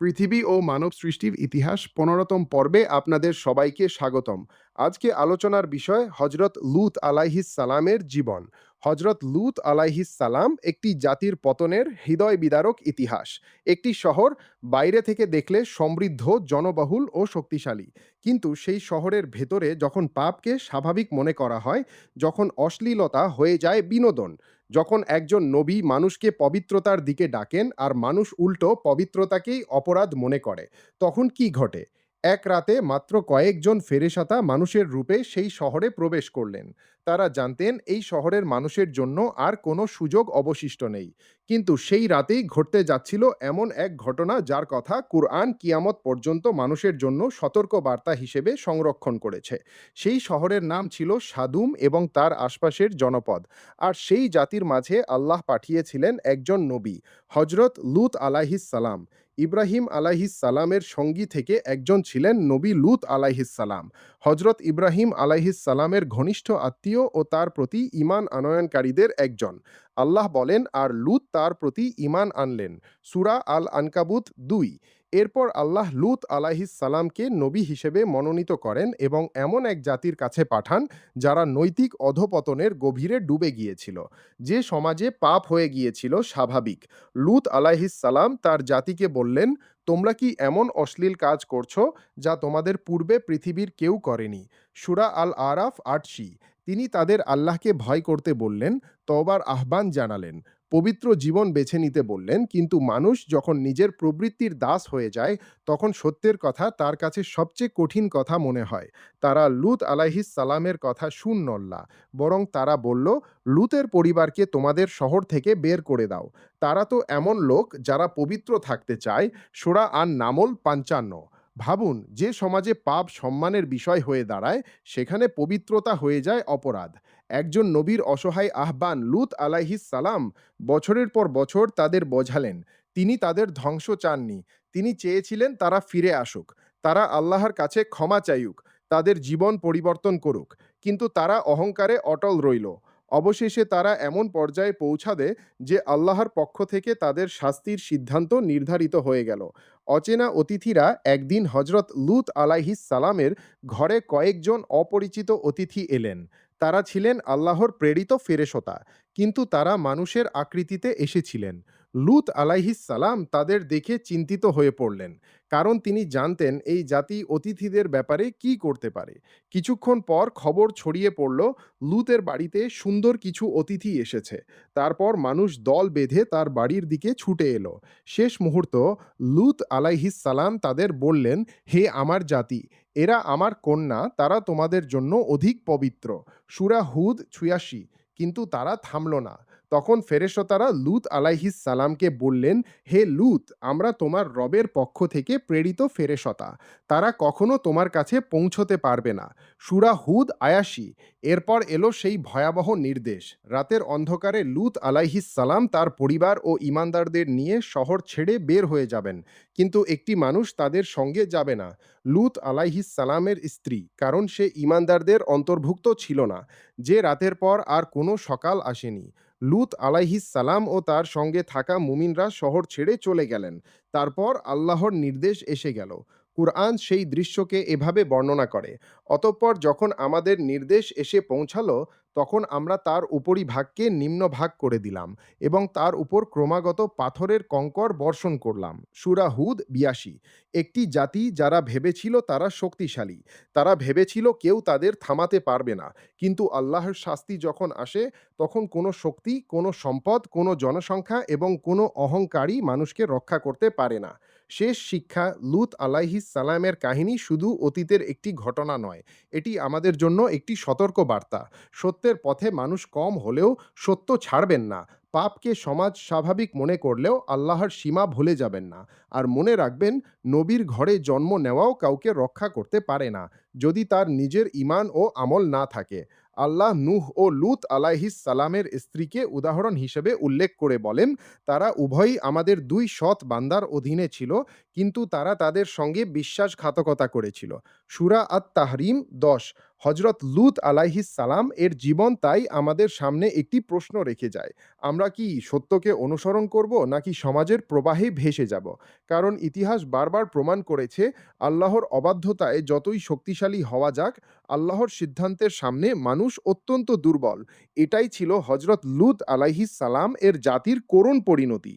পৃথিবী ও মানব সৃষ্টির ইতিহাস ১৫তম পর্বে আপনাদের সবাইকে স্বাগতম। আজকে আলোচনার বিষয় হজরত লূত আলাইহিস সালামের জীবন। হজরত লূত আলাইহিস সালাম একটি জাতির পতনের হৃদয় বিদারক ইতিহাস। একটি শহর বাইরে থেকে দেখলে সমৃদ্ধ, জনবহুল ও শক্তিশালী, কিন্তু সেই শহরের ভেতরে যখন পাপকে স্বাভাবিক মনে করা হয়, যখন অশ্লীলতা হয়ে যায় বিনোদন, যখন একজন নবী মানুষকে পবিত্রতার দিকে ডাকেন আর মানুষ উল্টো পবিত্রতাকেই অপরাধ মনে করে, তখন কি ঘটে? এক রাতে মাত্র কয়েকজন ফেরেশাতা মানুষের রূপে সেই শহরে প্রবেশ করলেন। তারা জানতেন এই শহরের মানুষের জন্য আর কোনো সুযোগ অবশিষ্ট নেই। কিন্তু সেই রাতেই ঘটতে যাচ্ছিল এমন এক ঘটনা যার কথা কুরআন কিয়ামত পর্যন্ত মানুষের জন্য সতর্ক বার্তা হিসেবে সংরক্ষণ করেছে। সেই শহরের নাম ছিল সাদুম এবং তার আশপাশের জনপদ। আর সেই জাতির মাঝে আল্লাহ পাঠিয়েছিলেন একজন নবী, হজরত লূত আলাইহিস সালাম। ইব্রাহিম আলাইহিস সালামের সঙ্গী থেকে একজন ছিলেন নবী লূত আলাইহিস সালাম। হজরত ইব্রাহিম আলাইহিস সালামের ঘনিষ্ঠ আত্মীয় ও তার প্রতি ঈমান আনয়নকারীদের একজন। আল্লাহ বলেন, আর লূত তার প্রতি ঈমান আনলেন। সূরা আল আনকাবুত ২। এরপর আল্লাহ লূত আলাইহিস সালামকে নবী হিসেবে মনোনীত করেন এবং এমন এক জাতির কাছে পাঠান যারা নৈতিক অধঃপতনের গভীরে ডুবে গিয়েছিল, যে সমাজে পাপ হয়ে গিয়েছিল স্বাভাবিক। লূত আলাইহিস সালাম তার জাতিকে বললেন, তোমরা কি এমন অশ্লীল কাজ করছো যা তোমাদের পূর্বে পৃথিবীর কেউ করেনি? সূরা আল আরাফ ৮। তিনি তাদের আল্লাহকে ভয় করতে বললেন, তওবার আহ্বান জানালেন, পবিত্র জীবন বেছে নিতে বললেন, কিন্তু মানুষ যখন নিজের প্রবৃত্তির দাস হয়ে যায়, তখন সত্যের কথা তার কাছে সবচেয়ে কঠিন কথা মনে হয়। তারা লূত আলাইহিস সালামের কথা শুনল, বরং তারা বলল, লূতের পরিবারকে তোমাদের শহর থেকে বের করে দাও। তারা তো এমন লোক যারা পবিত্র থাকতে চায়। সূরা আন নামল ৫৫। ভাবুন, যে সমাজে পাপ সম্মানের বিষয় হয়ে দাঁড়ায়, সেখানে পবিত্রতা হয়ে যায় অপরাধ। একজন নবীর অসহায় আহ্বান লূত আলাইহিস সালাম বছরের পর বছর তাদের বোঝালেন। তিনি তাদের ধ্বংস চাননি। তিনি চেয়েছিলেন তারা ফিরে আসুক। তারা আল্লাহর কাছে ক্ষমা চাইুক, তাদের জীবন পরিবর্তন করুক। কিন্তু তারা অহংকারে অটল রইল। অবশেষে তারা এমন পর্যায়ে পৌঁছাবে যে আল্লাহর পক্ষ থেকে তাদের শাস্তির সিদ্ধান্ত নির্ধারিত হয়ে গেল। অচেনা অতিথিরা একদিন হজরত লূত আলাইহিস সালামের ঘরে কয়েকজন অপরিচিত অতিথি এলেন। তারা ছিলেন আল্লাহর প্রেরিত ফেরেশতা, কিন্তু তারা মানুষের আকৃতিতে এসেছিলেন। লূত আলাইহিস সালাম তাদের দেখে চিন্তিত হয়ে পড়লেন, কারণ তিনি জানতেন এই জাতি অতিথিদের ব্যাপারে কি করতে পারে। কিছুক্ষণ পর খবর ছড়িয়ে পড়ল, লূতের বাড়িতে সুন্দর কিছু অতিথি এসেছে। তারপর মানুষ দল বেঁধে তার বাড়ির দিকে ছুটে এলো। শেষ মুহূর্ত লূত আলাইহিস সালাম তাদের বললেন, হে আমার জাতি, এরা আমার কন্যা, তারা তোমাদের জন্য অধিক পবিত্র। সূরা হুদ ৮৬। কিন্তু তারা থামল না। তখন ফেরেশতারা লূত আলাইহিস সালামকে বললেন, হে লূত, আমরা তোমার রবের পক্ষ থেকে প্রেরিত ফেরেশতা। তারা কখনো তোমার কাছে পৌঁছতে পারবে না। সূরা হুদ ৮২। এরপর এলো সেই ভয়াবহ নির্দেশ। রাতের অন্ধকারে লূত আলাইহিস সালাম তার পরিবার ও ঈমানদারদের নিয়ে শহর ছেড়ে বের হয়ে যাবেন। কিন্তু একটি মানুষ তাদের সঙ্গে যাবে না, লূত আলাইহিস সালামের স্ত্রী, কারণ সে ঈমানদারদের অন্তর্ভুক্ত ছিল না। যে রাতের পর আর কোনো সকাল আসেনি। লূত আলাইহিস সালাম ও তার সঙ্গে থাকা মুমিনরা শহর ছেড়ে চলে গেলেন। তারপর আল্লাহর নির্দেশ এসে গেল। কুরআন সেই দৃশ্যকে এভাবে বর্ণনা করে, অতঃপর যখন আমাদের নির্দেশ এসে পৌঁছালো, তখন আমরা তার উপরিভাগকে নিম্নভাগ করে দিলাম এবং তার উপর ক্রমাগত পাথরের কঙ্কর বর্ষণ করলাম। সূরা হুদ ৮২। একটি জাতি যারা ভেবেছিল তারা শক্তিশালী, তারা ভেবেছিল কেউ তাদের থামাতে পারবে না। কিন্তু আল্লাহর শাস্তি যখন আসে, তখন কোনো শক্তি, কোনো সম্পদ, কোনো জনসংখ্যা এবং কোনো অহংকারী মানুষকে রক্ষা করতে পারে না। শেষ শিক্ষা, লূত আলাইহিস সালামের কাহিনী শুধু অতীতের একটি ঘটনা নয়, এটি আমাদের জন্য একটি সতর্ক বার্তা। সত্যের পথে মানুষ কম হলেও সত্য ছাড়বেন না। পাপকে সমাজ স্বাভাবিক মনে করলেও আল্লাহর সীমা ভুলে যাবেন না। আর মনে রাখবেন, নবীর ঘরে জন্ম নেওয়াও কাউকে রক্ষা করতে পারে না, যদি তার নিজের ঈমান ও আমল না থাকে। আল্লাহ নূহ ও লূত আলাইহিস সালামের স্ত্রীকে উদাহরণ হিসেবে উল্লেখ করে বলেন, তারা উভয়ই আমাদের দুই সৎ বান্দার অধীনে ছিল, কিন্তু তারা তাদের সঙ্গে বিশ্বাসঘাতকতা করেছিল। সূরা আত-তাহরিম ১০। হজরত লূত আলাইহিস সালাম এর জীবন তাই আমাদের সামনে একটি প্রশ্ন রেখে যায়। আমরা কি সত্যকে অনুসরণ করব নাকি সমাজের প্রবাহে ভেসে যাব? কারণ ইতিহাস বারবার প্রমাণ করেছে আল্লাহর অবাধ্যতায় যতই শক্তিশালী হওয়া যাক, আল্লাহর সিদ্ধান্তের সামনে মানুষ অত্যন্ত দুর্বল। এটাই ছিল হজরত লূত আলাইহিস সালাম এর জাতির করুণ পরিণতি।